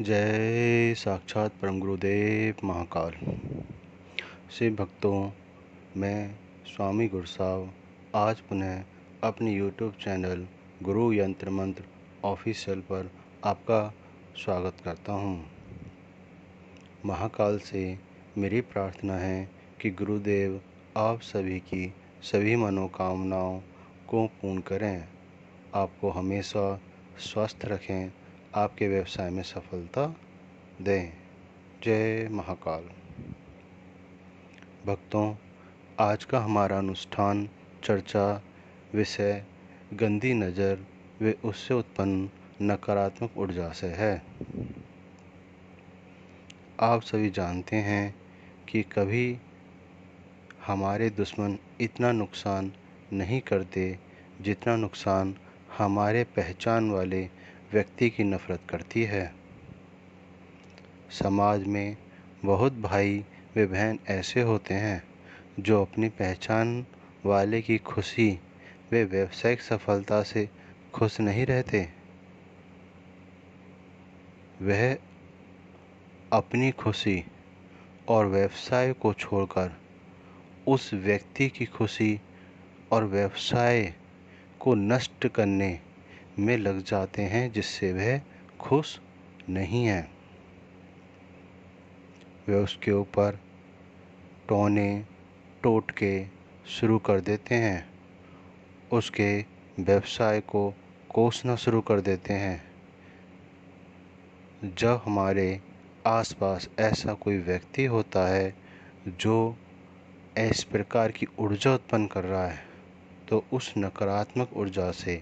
जय साक्षात परम गुरुदेव महाकाल। शिव भक्तों, मैं स्वामी गुरसाव आज पुनः अपने YouTube चैनल गुरु यंत्र मंत्र ऑफिशियल पर आपका स्वागत करता हूँ। महाकाल से मेरी प्रार्थना है कि गुरुदेव आप सभी की सभी मनोकामनाओं को पूर्ण करें, आपको हमेशा स्वस्थ रखें, आपके व्यवसाय में सफलता दें। जय महाकाल। भक्तों, आज का हमारा अनुष्ठान चर्चा विषय गंदी नज़र व उससे उत्पन्न नकारात्मक ऊर्जा से है। आप सभी जानते हैं कि कभी हमारे दुश्मन इतना नुकसान नहीं करते जितना नुकसान हमारे पहचान वाले व्यक्ति की नफ़रत करती है। समाज में बहुत भाई व बहन ऐसे होते हैं जो अपनी पहचान वाले की खुशी व व्यावसायिक सफलता से खुश नहीं रहते। वह अपनी खुशी और व्यवसाय को छोड़कर उस व्यक्ति की खुशी और व्यवसाय को नष्ट करने में लग जाते हैं जिससे वह खुश नहीं है। वे उसके ऊपर टोने टोटके शुरू कर देते हैं, उसके व्यवसाय को कोसना शुरू कर देते हैं। जब हमारे आसपास ऐसा कोई व्यक्ति होता है जो इस प्रकार की ऊर्जा उत्पन्न कर रहा है, तो उस नकारात्मक ऊर्जा से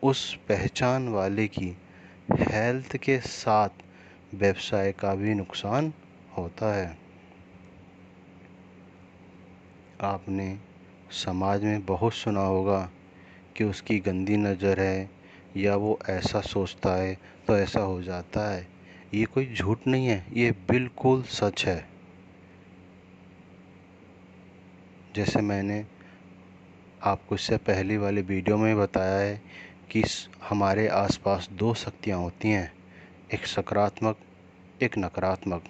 उस पहचान वाले की हेल्थ के साथ व्यवसाय का भी नुकसान होता है। आपने समाज में बहुत सुना होगा कि उसकी गंदी नज़र है या वो ऐसा सोचता है तो ऐसा हो जाता है। ये कोई झूठ नहीं है, ये बिल्कुल सच है। जैसे मैंने आपको इससे पहले वाले वीडियो में बताया है कि हमारे आसपास दो शक्तियाँ होती हैं, एक सकारात्मक, एक नकारात्मक।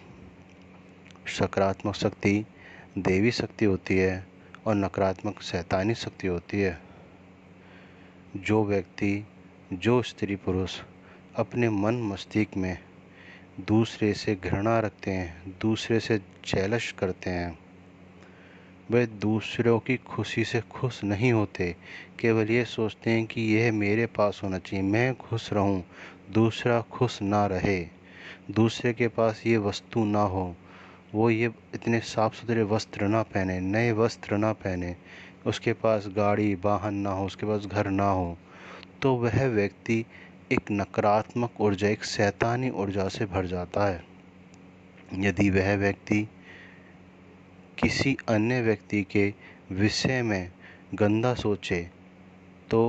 सकारात्मक शक्ति देवी शक्ति होती है और नकारात्मक शैतानी शक्ति होती है। जो व्यक्ति, जो स्त्री पुरुष अपने मन मस्तिष्क में दूसरे से घृणा रखते हैं, दूसरे से जेलस करते हैं, वे दूसरों की खुशी से खुश नहीं होते। केवल ये सोचते हैं कि यह मेरे पास होना चाहिए, मैं खुश रहूं, दूसरा खुश ना रहे, दूसरे के पास ये वस्तु ना हो, वो ये इतने साफ़ सुथरे वस्त्र ना पहने, नए वस्त्र ना पहने, उसके पास गाड़ी वाहन ना हो, उसके पास घर ना हो, तो वह व्यक्ति एक नकारात्मक ऊर्जा, एक शैतानी ऊर्जा से भर जाता है। यदि वह व्यक्ति किसी अन्य व्यक्ति के विषय में गंदा सोचे तो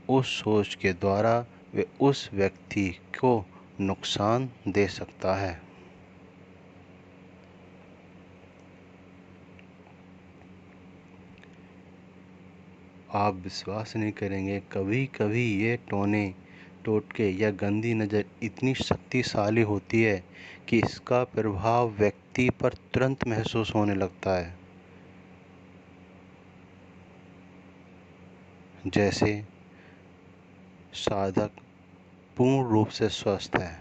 उस सोच के द्वारा वे उस व्यक्ति को नुकसान दे सकता है। आप विश्वास नहीं करेंगे, कभी कभी ये टोने टोटके या गंदी नज़र इतनी शक्तिशाली होती है कि इसका प्रभाव व्यक्ति पर तुरंत महसूस होने लगता है। जैसे साधक पूर्ण रूप से स्वस्थ है,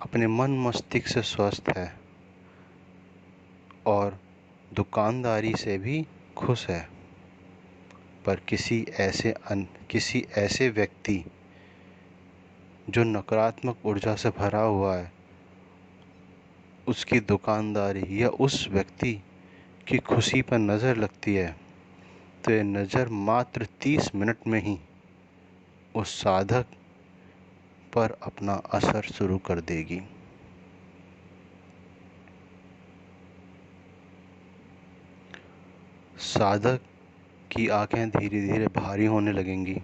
अपने मन मस्तिष्क से स्वस्थ है और दुकानदारी से भी खुश है, पर किसी ऐसे व्यक्ति जो नकारात्मक ऊर्जा से भरा हुआ है, उसकी दुकानदारी या उस व्यक्ति की खुशी पर नज़र लगती है तो ये नज़र मात्र 30 मिनट में ही उस साधक पर अपना असर शुरू कर देगी। साधक की आंखें धीरे धीरे भारी होने लगेंगी,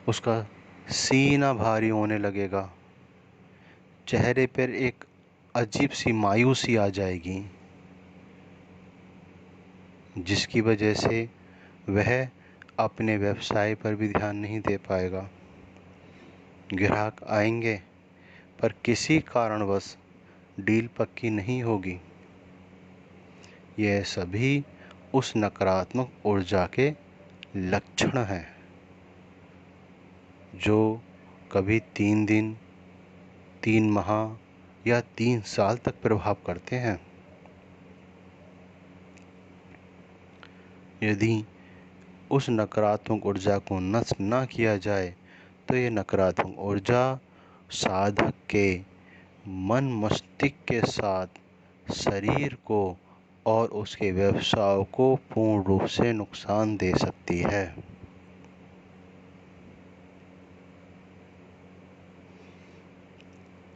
उसका सीना भारी होने लगेगा, चेहरे पर एक अजीब सी मायूसी आ जाएगी, जिसकी वजह से वह अपने व्यवसाय पर भी ध्यान नहीं दे पाएगा। ग्राहक आएंगे पर किसी कारणवश डील पक्की नहीं होगी। यह सभी उस नकारात्मक ऊर्जा के लक्षण हैं जो कभी 3 दिन, 3 माह या 3 साल तक प्रभाव करते हैं। यदि उस नकारात्मक ऊर्जा को नष्ट न किया जाए तो ये नकारात्मक ऊर्जा साधक के मन मस्तिष्क के साथ शरीर को और उसके व्यवसाय को पूर्ण रूप से नुकसान दे सकती है।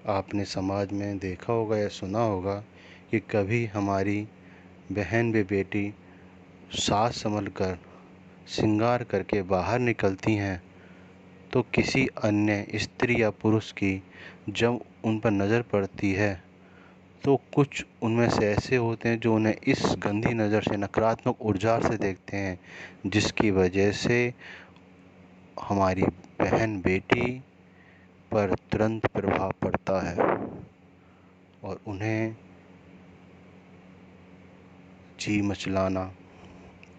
आपने समाज में देखा होगा या सुना होगा कि कभी हमारी बहन व बेटी साज संभल कर श्रृंगार करके बाहर निकलती हैं तो किसी अन्य स्त्री या पुरुष की जब उन पर नज़र पड़ती है तो कुछ उनमें से ऐसे होते हैं जो उन्हें इस गंदी नज़र से, नकारात्मक ऊर्जा से देखते हैं, जिसकी वजह से हमारी बहन बेटी पर तुरंत प्रभाव पड़ता है और उन्हें जी मचलाना,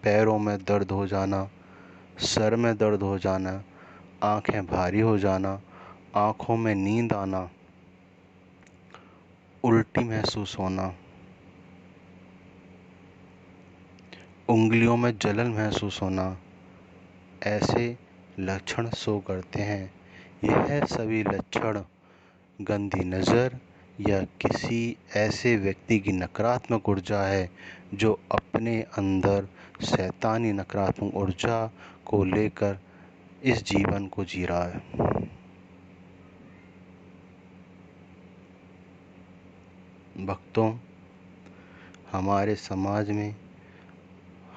पैरों में दर्द हो जाना, सर में दर्द हो जाना, आंखें भारी हो जाना, आंखों में नींद आना, उल्टी महसूस होना, उंगलियों में जलन महसूस होना, ऐसे लक्षण शो करते हैं। यह सभी लक्षण गंदी नज़र या किसी ऐसे व्यक्ति की नकारात्मक ऊर्जा है जो अपने अंदर शैतानी नकारात्मक ऊर्जा को लेकर इस जीवन को जी रहा है। भक्तों, हमारे समाज में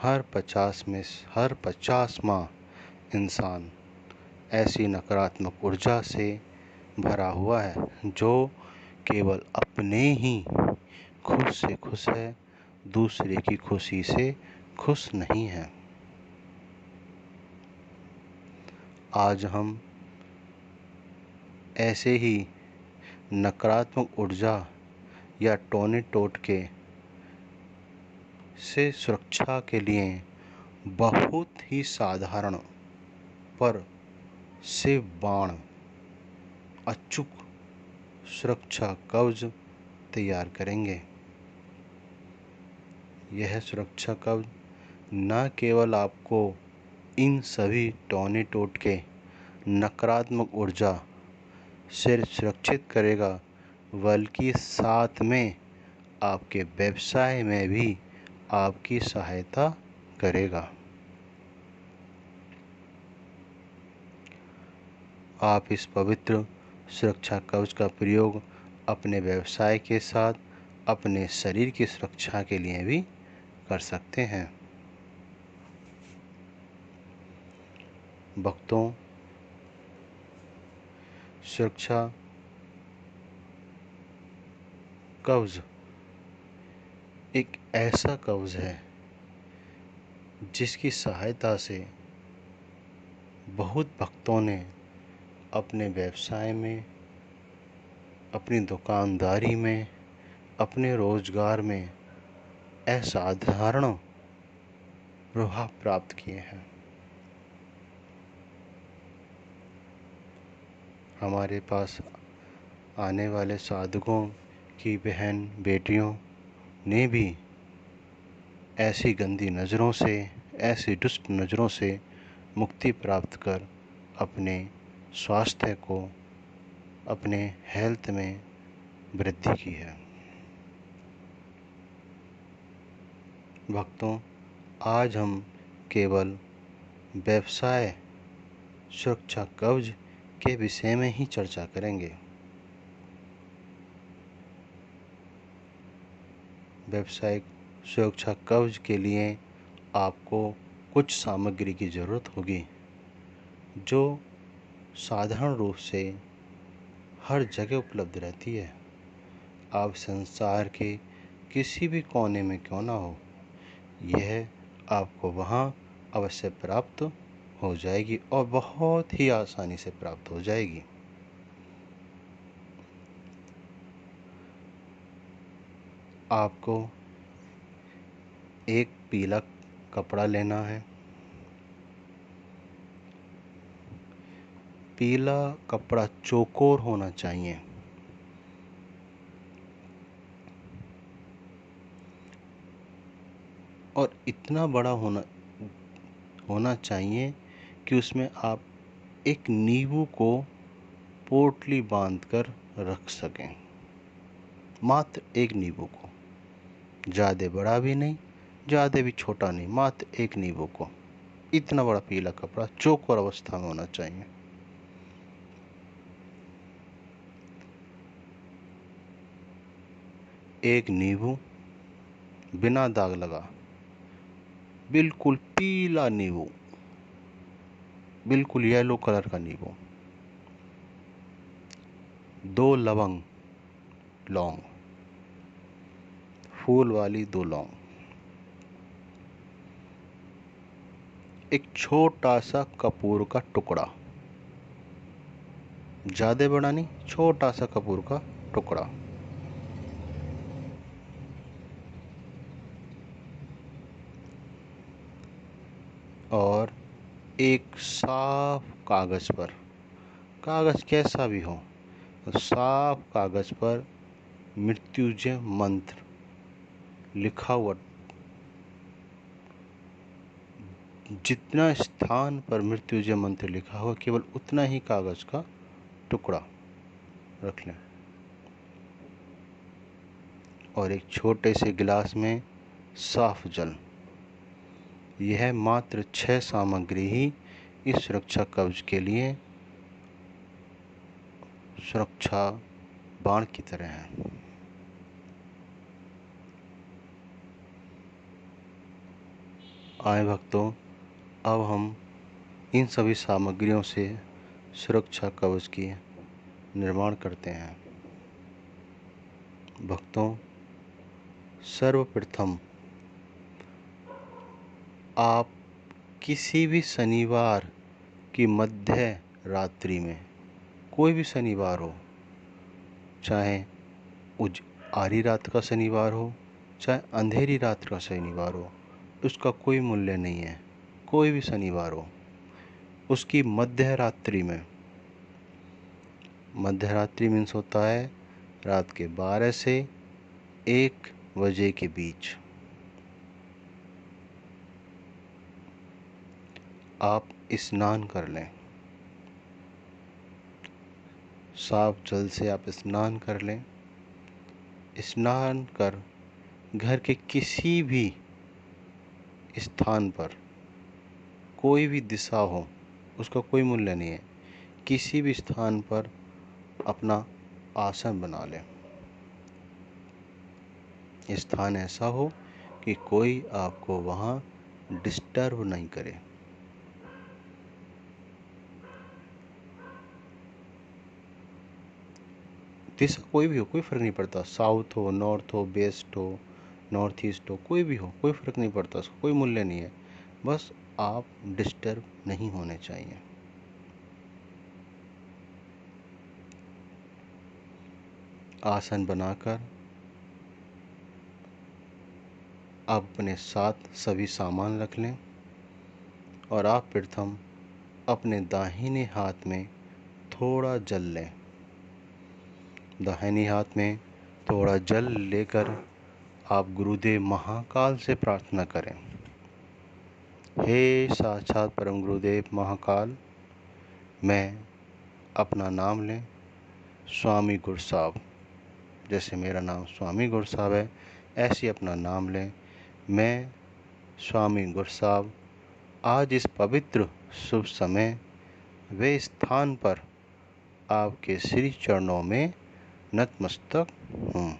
हर 50वां इंसान ऐसी नकारात्मक ऊर्जा से भरा हुआ है जो केवल अपने ही खुद से खुश है, दूसरे की खुशी से खुश नहीं है। आज हम ऐसे ही नकारात्मक ऊर्जा या टोने टोटके से सुरक्षा के लिए बहुत ही साधारण पर से बाण अचूक सुरक्षा कवच तैयार करेंगे। यह सुरक्षा कवच न केवल आपको इन सभी टोने टोटके नकारात्मक ऊर्जा से सुरक्षित करेगा बल्कि साथ में आपके व्यवसाय में भी आपकी सहायता करेगा। आप इस पवित्र सुरक्षा कवच का प्रयोग अपने व्यवसाय के साथ अपने शरीर की सुरक्षा के लिए भी कर सकते हैं। भक्तों, सुरक्षा कवच एक ऐसा कवच है जिसकी सहायता से बहुत भक्तों ने अपने व्यवसाय में, अपनी दुकानदारी में, अपने रोजगार में असाधारण प्रभाव प्राप्त किए हैं। हमारे पास आने वाले साधकों की बहन बेटियों ने भी ऐसी गंदी नज़रों से, ऐसी दुष्ट नज़रों से मुक्ति प्राप्त कर अपने स्वास्थ्य को, अपने हेल्थ में वृद्धि की है। भक्तों, आज हम केवल व्यवसाय सुरक्षा कवच के विषय में ही चर्चा करेंगे। व्यावसायिक सुरक्षा कवच के लिए आपको कुछ सामग्री की ज़रूरत होगी जो साधारण रूप से हर जगह उपलब्ध रहती है। आप संसार के किसी भी कोने में क्यों ना हो, यह आपको वहाँ अवश्य प्राप्त हो जाएगी और बहुत ही आसानी से प्राप्त हो जाएगी। आपको एक पीला कपड़ा लेना है। पीला कपड़ा चौकोर होना चाहिए। और इतना बड़ा होना चाहिए कि उसमें आप एक नींबू को पोटली बांधकर रख सकें। मात्र एक नींबू को, ज़्यादा बड़ा भी नहीं, ज़्यादा भी छोटा नहीं, मात्र एक नींबू को। इतना बड़ा पीला कपड़ा चौकोर अवस्था में होना चाहिए। एक नींबू बिना दाग लगा, बिल्कुल पीला नींबू, बिल्कुल येलो कलर का नींबू। 2 लौंग, फूल वाली 2 लौंग। एक छोटा सा कपूर का टुकड़ा, ज़्यादा बड़ा नहीं, छोटा सा कपूर का टुकड़ा। और एक साफ कागज़ पर, कागज़ कैसा भी हो, तो साफ कागज़ पर मृत्युंजय मंत्र लिखा हुआ, जितना स्थान पर मृत्युंजय मंत्र लिखा हो केवल उतना ही कागज़ का टुकड़ा रख लें। और एक छोटे से गिलास में साफ जल। यह मात्र 6 सामग्री ही इस सुरक्षा कवच के लिए सुरक्षा बाण की तरह है। आए भक्तों, अब हम इन सभी सामग्रियों से सुरक्षा कवच की निर्माण करते हैं। भक्तों, सर्वप्रथम आप किसी भी शनिवार की मध्य रात्रि में, कोई भी शनिवार हो, चाहे आधी रात का शनिवार हो, चाहे अंधेरी रात का शनिवार हो, उसका कोई मूल्य नहीं है। कोई भी शनिवार हो, उसकी मध्य रात्रि में, मध्य रात्रि मीन्स होता है रात के 12 से 1 बजे के बीच, आप स्नान कर लें। साफ जल से आप स्नान कर लें। स्नान कर घर के किसी भी स्थान पर, कोई भी दिशा हो, उसका कोई मूल्य नहीं है, किसी भी स्थान पर अपना आसन बना लें। स्थान ऐसा हो कि कोई आपको वहाँ डिस्टर्ब नहीं करे। दिशा कोई भी हो, कोई फ़र्क नहीं पड़ता, साउथ हो, नॉर्थ हो, वेस्ट हो, नॉर्थ ईस्ट हो, कोई भी हो, कोई फ़र्क नहीं पड़ता, उसका कोई मूल्य नहीं है। बस आप डिस्टर्ब नहीं होने चाहिए। आसन बनाकर आप अपने साथ सभी सामान रख लें और आप प्रथम अपने दाहिने हाथ में थोड़ा जल लें। दाहिने हाथ में थोड़ा जल लेकर आप गुरुदेव महाकाल से प्रार्थना करें। हे साक्षात परम गुरुदेव महाकाल, मैं अपना नाम लें स्वामी गुरु साहब। जैसे मेरा नाम स्वामी गुरु साहब है, ऐसे अपना नाम लें। मैं स्वामी गुरु साहब आज इस पवित्र शुभ समय वे स्थान पर आपके श्री चरणों में नतमस्तक हूँ।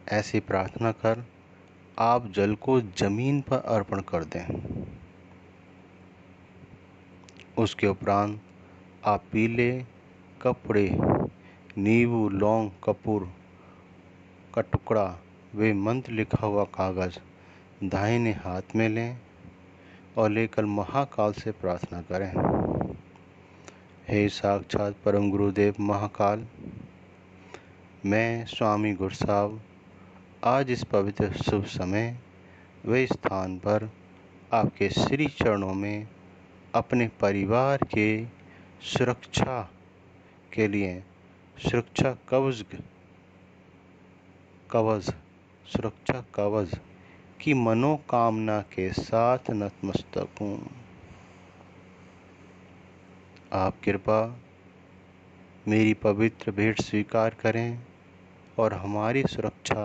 ऐसी प्रार्थना कर आप जल को जमीन पर अर्पण कर दें। उसके उपरांत आप पीले कपड़े, नींबू, लौंग, कपूर का टुकड़ा वे मंत्र लिखा हुआ कागज़ दाहिने हाथ में लें और लेकर महाकाल से प्रार्थना करें। हे साक्षात परम गुरुदेव महाकाल, मैं स्वामी गुरसाहब आज इस पवित्र शुभ समय व स्थान पर आपके श्री चरणों में अपने परिवार के सुरक्षा के लिए सुरक्षा कवच की मनोकामना के साथ नतमस्तक हूँ। आप कृपा मेरी पवित्र भेंट स्वीकार करें और हमारी सुरक्षा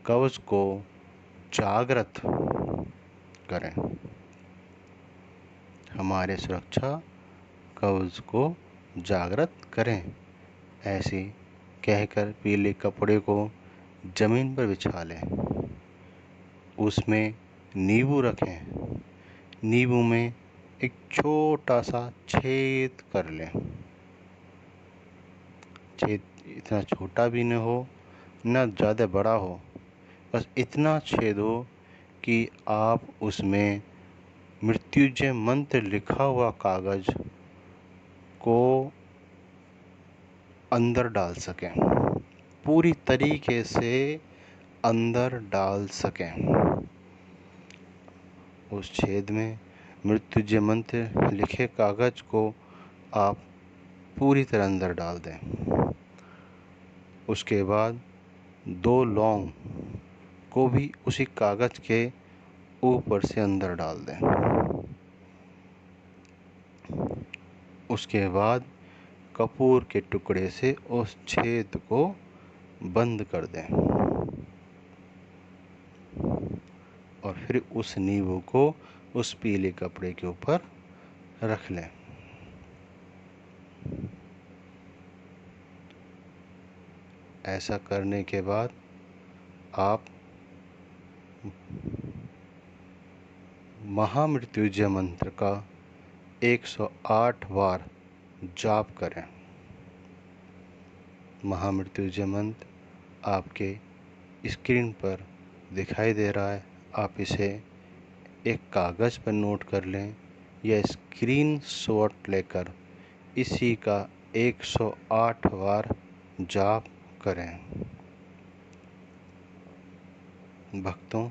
कवच को जागृत करें। हमारे सुरक्षा कवच को जागृत करें। ऐसे कहकर पीले कपड़े को जमीन पर बिछा लें। उसमें नींबू रखें। नींबू में एक छोटा सा छेद कर लें। छेद इतना छोटा भी न हो न ज़्यादा बड़ा हो, बस इतना छेद हो कि आप उसमें मृत्युंजय मंत्र लिखा हुआ कागज को अंदर डाल सकें, पूरी तरीके से अंदर डाल सकें। उस छेद में मृत्युंजय मंत्र लिखे कागज को आप पूरी तरह अंदर डाल दें। उसके बाद 2 लौंग को भी उसी कागज के ऊपर से अंदर डाल दें। उसके बाद कपूर के टुकड़े से उस छेद को बंद कर दें और फिर उस नींबू को उस पीले कपड़े के ऊपर रख लें। ऐसा करने के बाद आप महामृत्युंजय मंत्र का 108 बार जाप करें। महामृत्युंजय मंत्र आपके स्क्रीन पर दिखाई दे रहा है। आप इसे एक कागज़ पर नोट कर लें या स्क्रीनशॉट लेकर इसी का 108 बार जाप करें। भक्तों,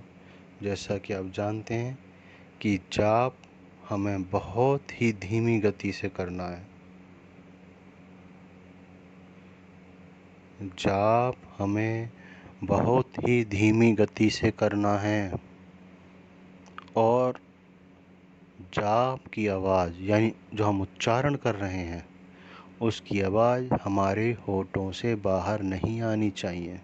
जैसा कि आप जानते हैं कि जाप हमें बहुत ही धीमी गति से करना है। जाप हमें बहुत ही धीमी गति से करना है और जाप की आवाज़ यानी जो हम उच्चारण कर रहे हैं उसकी आवाज़ हमारे होठों से बाहर नहीं आनी चाहिए।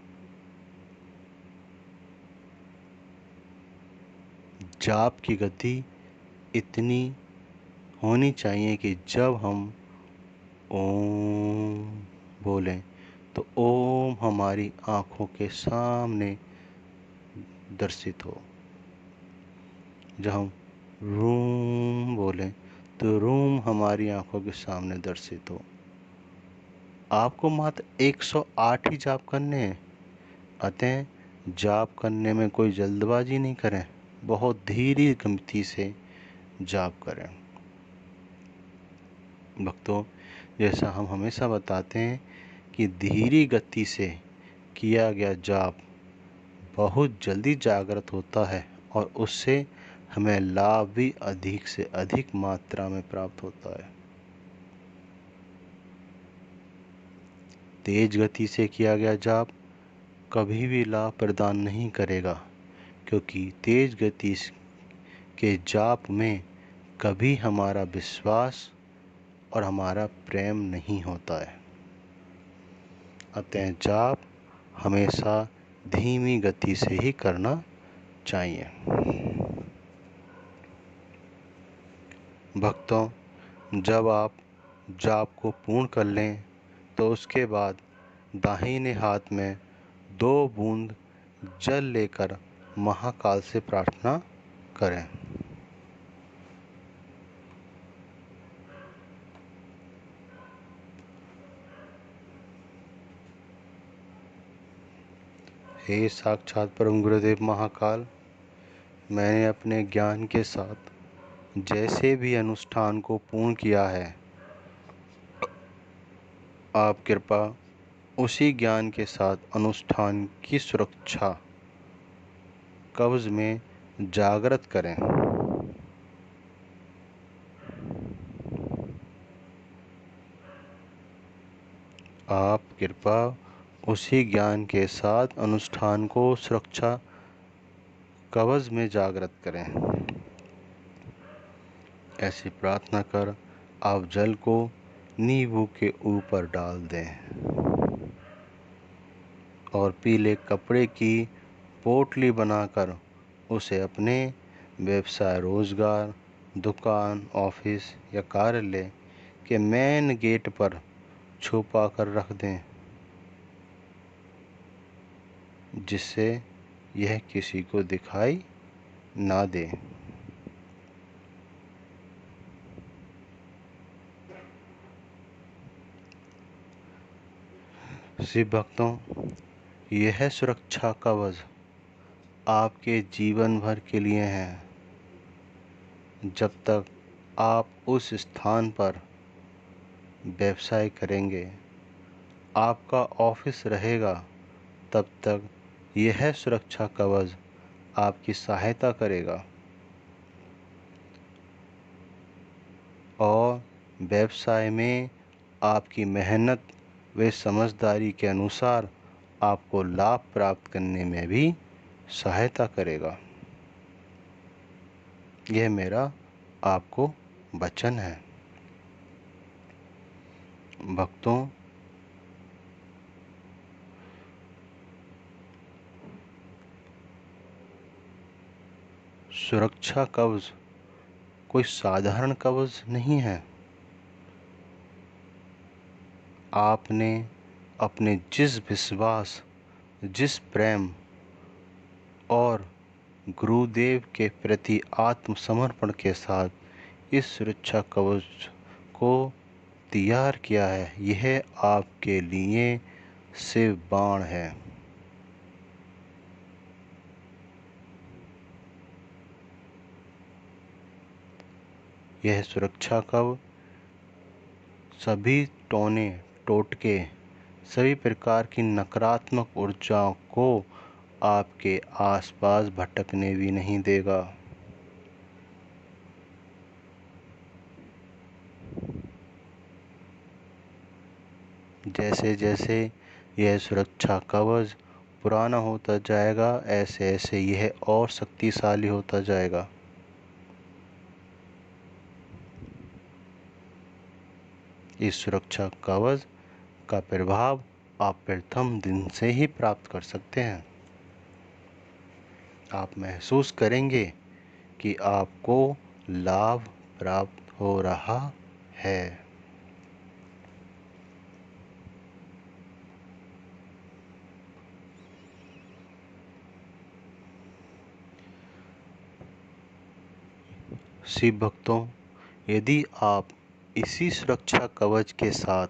जाप की गति इतनी होनी चाहिए कि जब हम ओम बोलें तो ओम हमारी आँखों के सामने दर्शित हो। जब हम रूम बोलें तो रूम हमारी आँखों के सामने दर्शित हो। आपको मात्र 108 ही जाप करने हैं। अतः जाप करने में कोई जल्दबाजी नहीं करें, बहुत धीरे गति से जाप करें। भक्तों, जैसा हम हमेशा बताते हैं कि धीरे गति से किया गया जाप बहुत जल्दी जागृत होता है और उससे हमें लाभ भी अधिक से अधिक मात्रा में प्राप्त होता है। तेज गति से किया गया जाप कभी भी लाभ प्रदान नहीं करेगा, क्योंकि तेज गति के जाप में कभी हमारा विश्वास और हमारा प्रेम नहीं होता है। अतः जाप हमेशा धीमी गति से ही करना चाहिए। भक्तों, जब आप जाप को पूर्ण कर लें तो उसके बाद दाहिने हाथ में 2 बूंद जल लेकर महाकाल से प्रार्थना करें। हे साक्षात परम गुरुदेव महाकाल, मैंने अपने ज्ञान के साथ जैसे भी अनुष्ठान को पूर्ण किया है, आप कृपा उसी ज्ञान के साथ अनुष्ठान की सुरक्षा कवच में जागृत करें। आप कृपा उसी ज्ञान के साथ अनुष्ठान को सुरक्षा कवच में जागृत करें। ऐसी प्रार्थना कर आप जल को नींबू के ऊपर डाल दें और पीले कपड़े की पोटली बनाकर उसे अपने व्यवसाय, रोजगार, दुकान, ऑफिस या कार्यालय के मेन गेट पर छुपा कर रख दें, जिससे यह किसी को दिखाई ना दे। शिव भक्तों, यह सुरक्षा कवच आपके जीवन भर के लिए है। जब तक आप उस स्थान पर व्यवसाय करेंगे, आपका ऑफिस रहेगा, तब तक यह सुरक्षा कवच आपकी सहायता करेगा और व्यवसाय में आपकी मेहनत व समझदारी के अनुसार आपको लाभ प्राप्त करने में भी सहायता करेगा। यह मेरा आपको वचन है। भक्तों, सुरक्षा कवच कोई साधारण कवच नहीं है। आपने अपने जिस विश्वास, जिस प्रेम और गुरुदेव के प्रति आत्मसमर्पण के साथ इस सुरक्षा कवच को तैयार किया है, यह आपके लिए शिव बाण है। यह सुरक्षा कवच सभी टोने टोटके, सभी प्रकार की नकारात्मक ऊर्जाओं को आपके आसपास भटकने भी नहीं देगा। जैसे जैसे यह सुरक्षा कवच पुराना होता जाएगा, ऐसे ऐसे यह और शक्तिशाली होता जाएगा। इस सुरक्षा कवच का प्रभाव आप प्रथम दिन से ही प्राप्त कर सकते हैं। आप महसूस करेंगे कि आपको लाभ प्राप्त हो रहा है। शिव भक्तों, यदि आप इसी सुरक्षा कवच के साथ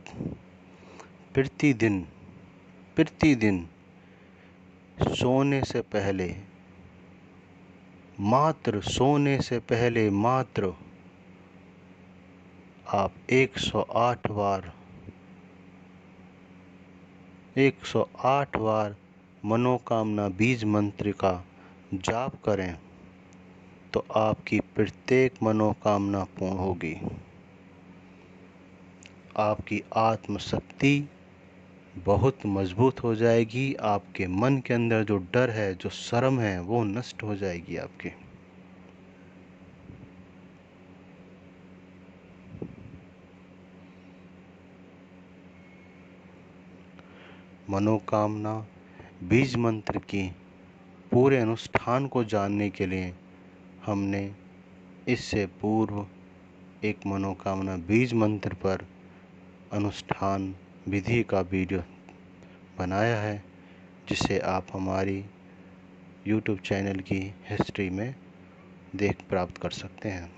प्रतिदिन सोने से पहले मात्र आप 108 बार मनोकामना बीज मंत्र का जाप करें, तो आपकी प्रत्येक मनोकामना पूर्ण होगी। आपकी आत्मशक्ति बहुत मजबूत हो जाएगी। आपके मन के अंदर जो डर है, जो शर्म है, वो नष्ट हो जाएगी। आपकी मनोकामना बीज मंत्र की पूरे अनुष्ठान को जानने के लिए हमने इससे पूर्व एक मनोकामना बीज मंत्र पर अनुष्ठान विधि का वीडियो बनाया है, जिसे आप हमारी YouTube चैनल की हिस्ट्री में देख प्राप्त कर सकते हैं।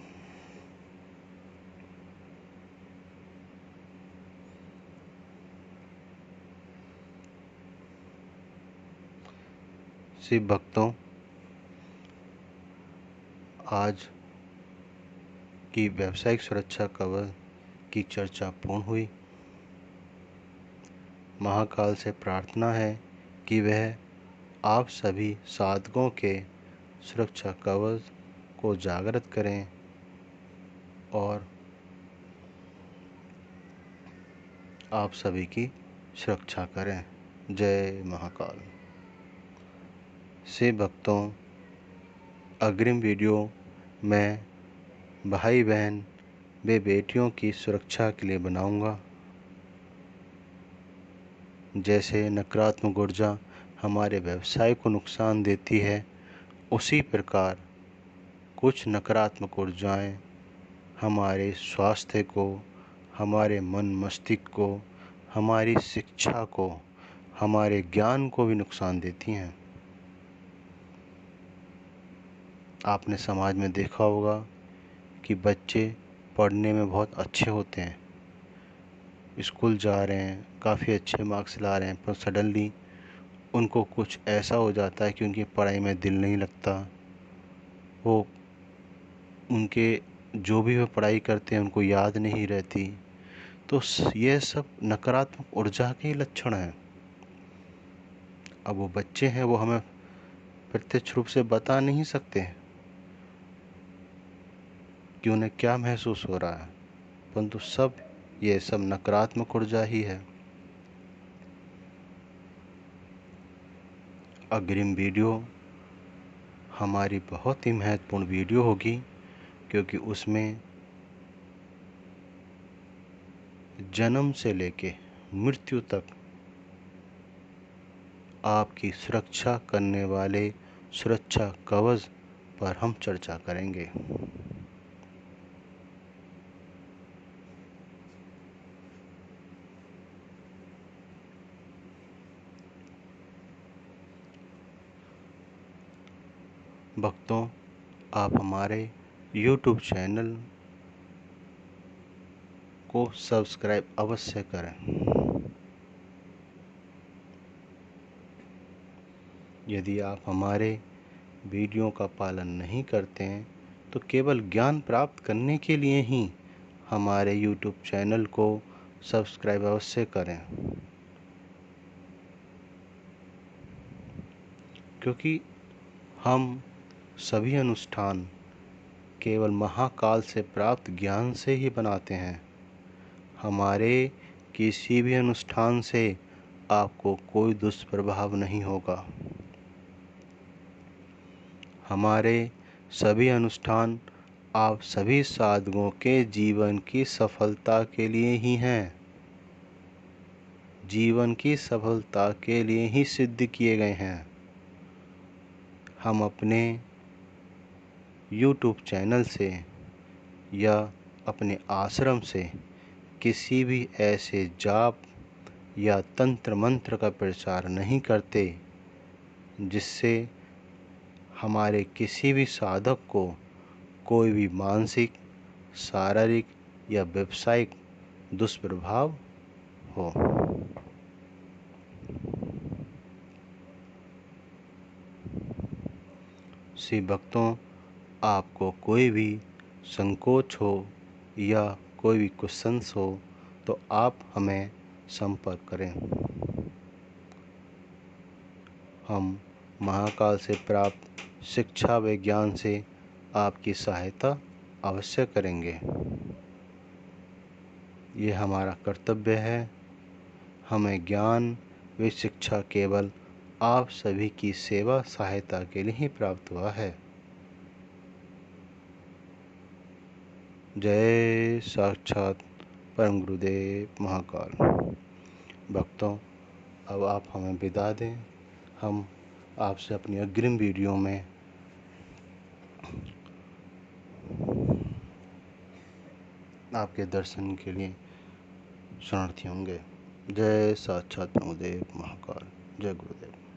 शिव भक्तों, आज की व्यावसायिक सुरक्षा कवर की चर्चा पूर्ण हुई। महाकाल से प्रार्थना है कि वह आप सभी साधकों के सुरक्षा कवच को जागृत करें और आप सभी की सुरक्षा करें। जय महाकाल। से भक्तों, अग्रिम वीडियो मैं भाई बहन व बेटियों की सुरक्षा के लिए बनाऊंगा। जैसे नकारात्मक ऊर्जा हमारे व्यवसाय को नुकसान देती है, उसी प्रकार कुछ नकारात्मक ऊर्जाएं हमारे स्वास्थ्य को, हमारे मन मस्तिष्क को, हमारी शिक्षा को, हमारे ज्ञान को भी नुकसान देती हैं। आपने समाज में देखा होगा कि बच्चे पढ़ने में बहुत अच्छे होते हैं, स्कूल जा रहे हैं, काफ़ी अच्छे मार्क्स ला रहे हैं, पर सडनली उनको कुछ ऐसा हो जाता है कि उनकी पढ़ाई में दिल नहीं लगता। वो उनके जो भी वो पढ़ाई करते हैं उनको याद नहीं रहती। तो ये सब नकारात्मक ऊर्जा के लक्षण हैं। अब वो बच्चे हैं, वो हमें प्रत्यक्ष रूप से बता नहीं सकते कि उन्हें क्या महसूस हो रहा है, परंतु ये सब नकारात्मक ऊर्जा ही है। अग्रिम वीडियो हमारी बहुत ही महत्वपूर्ण वीडियो होगी, क्योंकि उसमें जन्म से लेके मृत्यु तक आपकी सुरक्षा करने वाले सुरक्षा कवच पर हम चर्चा करेंगे। भक्तों, आप हमारे YouTube चैनल को सब्सक्राइब अवश्य करें। यदि आप हमारे वीडियो का पालन नहीं करते हैं तो केवल ज्ञान प्राप्त करने के लिए ही हमारे YouTube चैनल को सब्सक्राइब अवश्य करें, क्योंकि हम सभी अनुष्ठान केवल महाकाल से प्राप्त ज्ञान से ही बनाते हैं। हमारे किसी भी अनुष्ठान से आपको कोई दुष्प्रभाव नहीं होगा। हमारे सभी अनुष्ठान आप सभी साधकों के जीवन की सफलता के लिए ही हैं। जीवन की सफलता के लिए ही सिद्ध किए गए हैं। हम अपने YouTube चैनल से या अपने आश्रम से किसी भी ऐसे जाप या तंत्र मंत्र का प्रचार नहीं करते जिससे हमारे किसी भी साधक को कोई भी मानसिक, शारीरिक या व्यावसायिक दुष्प्रभाव हो। श्री भक्तों, आपको कोई भी संकोच हो या कोई भी क्वेश्चन हो तो आप हमें संपर्क करें। हम महाकाल से प्राप्त शिक्षा व ज्ञान से आपकी सहायता अवश्य करेंगे। ये हमारा कर्तव्य है। हमें ज्ञान व शिक्षा केवल आप सभी की सेवा सहायता के लिए ही प्राप्त हुआ है। जय साक्षात परम गुरुदेव महाकाल। भक्तों, अब आप हमें विदा दें। हम आपसे अपनी अग्रिम वीडियो में आपके दर्शन के लिए शरणार्थी होंगे। जय साक्षात गुरुदेव महाकाल। जय गुरुदेव।